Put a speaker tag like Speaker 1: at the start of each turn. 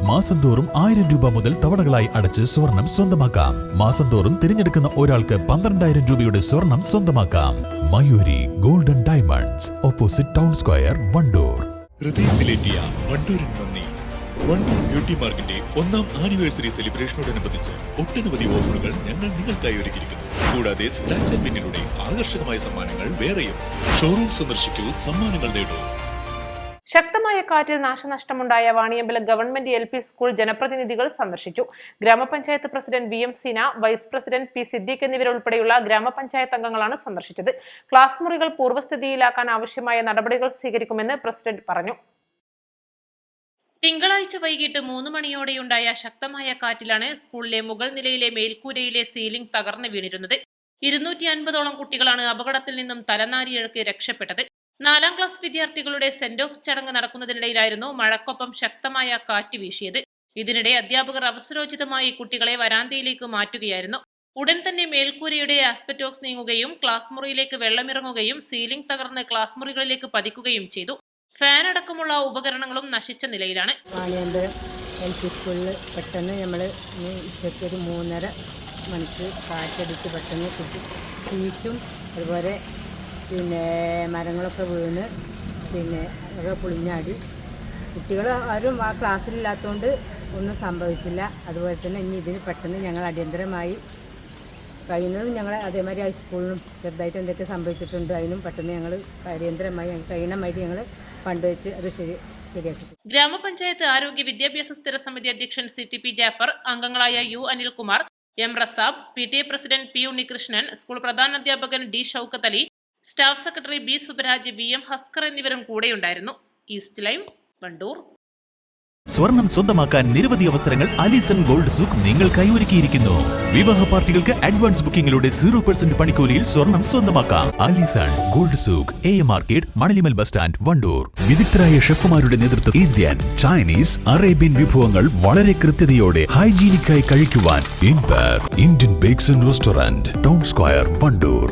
Speaker 1: മാസം തോറും 1000 രൂപ മുതൽ തവണകളായി അടച്ച് സ്വർണം സ്വന്തമാക്കാം. മാസം തോറും തിരഞ്ഞെടുക്കുന്ന ഒരാൾക്ക് 12,000 രൂപയുടെ സ്വർണം സ്വന്തമാക്കാം. Mayuri golden diamonds, opposite town square, Wandoor.
Speaker 2: ഹൃദയത്തിലേറ്റിയ വണ്ടൂരിന് നന്ദി. വണ്ടൂർ ബ്യൂട്ടി പാർക്കിന്റെ 1ാം ആനിവേഴ്സറി സെലിബ്രേഷനോടനുബന്ധിച്ച് ഒട്ടനവധി ഓഫറുകൾ ഞങ്ങൾ നിങ്ങൾക്കായി ഒരുക്കിയിരിക്കുന്നു. കൂടാതെ സ്ക്രാച്ച് ആൻഡ് വിന്നിലൂടെ ആകർഷകമായ സമ്മാനങ്ങൾ വേറെയും. ഷോറൂം സന്ദർശിക്കൂ, സമ്മാനങ്ങൾ നേടൂ.
Speaker 3: ശക്തമായ കാറ്റിൽ നാശനഷ്ടമുണ്ടായ വാണിയമ്പലം ഗവൺമെന്റ് LP സ്കൂൾ ജനപ്രതിനിധികൾ സന്ദർശിച്ചു. ഗ്രാമപഞ്ചായത്ത് president VM Seena, vice president P Siddique എന്നിവരുൾപ്പെടെയുള്ള ഗ്രാമപഞ്ചായത്ത് അംഗങ്ങളാണ് സന്ദർശിച്ചത്. ക്ലാസ് മുറികൾ പൂർവ്വസ്ഥിതിയിലാക്കാൻ ആവശ്യമായ നടപടികൾ സ്വീകരിക്കുമെന്ന് പ്രസിഡന്റ് പറഞ്ഞു. തിങ്കളാഴ്ച വൈകിട്ട് 3 മണിയോടെയുണ്ടായ ശക്തമായ കാറ്റിലാണ് സ്കൂളിലെ മുകൾ നിലയിലെ മേൽക്കൂരയിലെ സീലിംഗ് തകർന്നു വീണിരുന്നത്. 250ഓളം കുട്ടികളാണ് അപകടത്തിൽ നിന്നും തലനാരിഴക്ക് രക്ഷപ്പെട്ടത്. 4ാം ക്ലാസ് വിദ്യാർത്ഥികളുടെ സെന്റ് ഓഫ് ചടങ്ങ് നടക്കുന്നതിനിടയിലായിരുന്നു മഴക്കൊപ്പം ശക്തമായ കാറ്റ് വീശിയത്. ഇതിനിടെ അധ്യാപകർ അവസരോചിതമായി കുട്ടികളെ വരാന്തയിലേക്ക് മാറ്റുകയായിരുന്നു. ഉടൻ തന്നെ മേൽക്കൂരയുടെ ആസ്പെറ്റോക്സ് നീങ്ങുകയും ക്ലാസ് മുറിയിലേക്ക് വെള്ളമിറങ്ങുകയും സീലിംഗ് തകർന്ന് ക്ലാസ് മുറികളിലേക്ക് പതിക്കുകയും ചെയ്തു. ഫാൻ അടക്കമുള്ള ഉപകരണങ്ങളും നശിച്ച നിലയിലാണ്.
Speaker 4: വാണിയമ്പലം LP സ്കൂളിൽ പെട്ടെന്ന് നമ്മൾ ഉച്ചയ്ക്ക് ഒരു 3:30 മണിക്ക് കാറ്റടിച്ച് പെട്ടെന്ന് സീറ്റും അതുപോലെ മരങ്ങളൊക്കെ വീണ് ഒക്കെ പൊളിഞ്ഞാടി. കുട്ടികൾ ആരും ആ ക്ലാസ്സിലില്ലാത്തതുകൊണ്ട് ഒന്നും സംഭവിച്ചില്ല. അതുപോലെ തന്നെ ഇനി ഇതിന് പെട്ടെന്ന് ഞങ്ങൾ അടിയന്തരമായി കഴിയുന്നതും ഞങ്ങൾ അതേമാതിരി ഹൈസ്കൂളിനും ചെറുതായിട്ട് എന്തൊക്കെ സംഭവിച്ചിട്ടുണ്ട് അതിനും പെട്ടെന്ന് ഞങ്ങൾ അടിയന്തരമായി കഴിയണമായിട്ട് ഞങ്ങൾ ഫണ്ട് വെച്ച് അത് ശരിയാക്കി.
Speaker 3: ഗ്രാമപഞ്ചായത്ത് ആരോഗ്യ വിദ്യാഭ്യാസ സ്ഥിര സമിതി അധ്യക്ഷൻ CTP ജാഫർ, അംഗങ്ങളായ U Anilkumar, M Razab, PTA president P Unnikrishnan, school പ്രധാനാധ്യാപകൻ D Shoukath Ali, staff secretary B Subaraj, VM Haskar എന്നിവരും കൂടെയുണ്ടായിരുന്നു. East live, Wandoor.
Speaker 1: സ്വർണം സ്വന്തമാക്കാൻ നിരവധി അവസരങ്ങൾ അലിസൺ ഗോൾഡ് സൂക്ക് നിങ്ങൾക്കായി ഒരുക്കിയിരിക്കുന്നു. വിവാഹ പാർട്ടികൾക്ക് അഡ്വാൻസ് ബുക്കിംഗിലൂടെ 0% പണിക്കൂലിയിൽ സ്വർണം സ്വന്തമാക്കാം. Alison gold souk, AM market, Manalimal bus stand, Wandoor. വിദഗ്ധരായ ഷെഫുമാരുടെ നേതൃത്വത്തിൽ ഇന്ത്യൻ, ചൈനീസ്, അറേബ്യൻ വിഭവങ്ങൾ വളരെ കൃത്യതയോടെ ഹൈജീനിക്കായി കഴിക്കുവാൻ Indian bakes and restaurant, town square, Wandoor.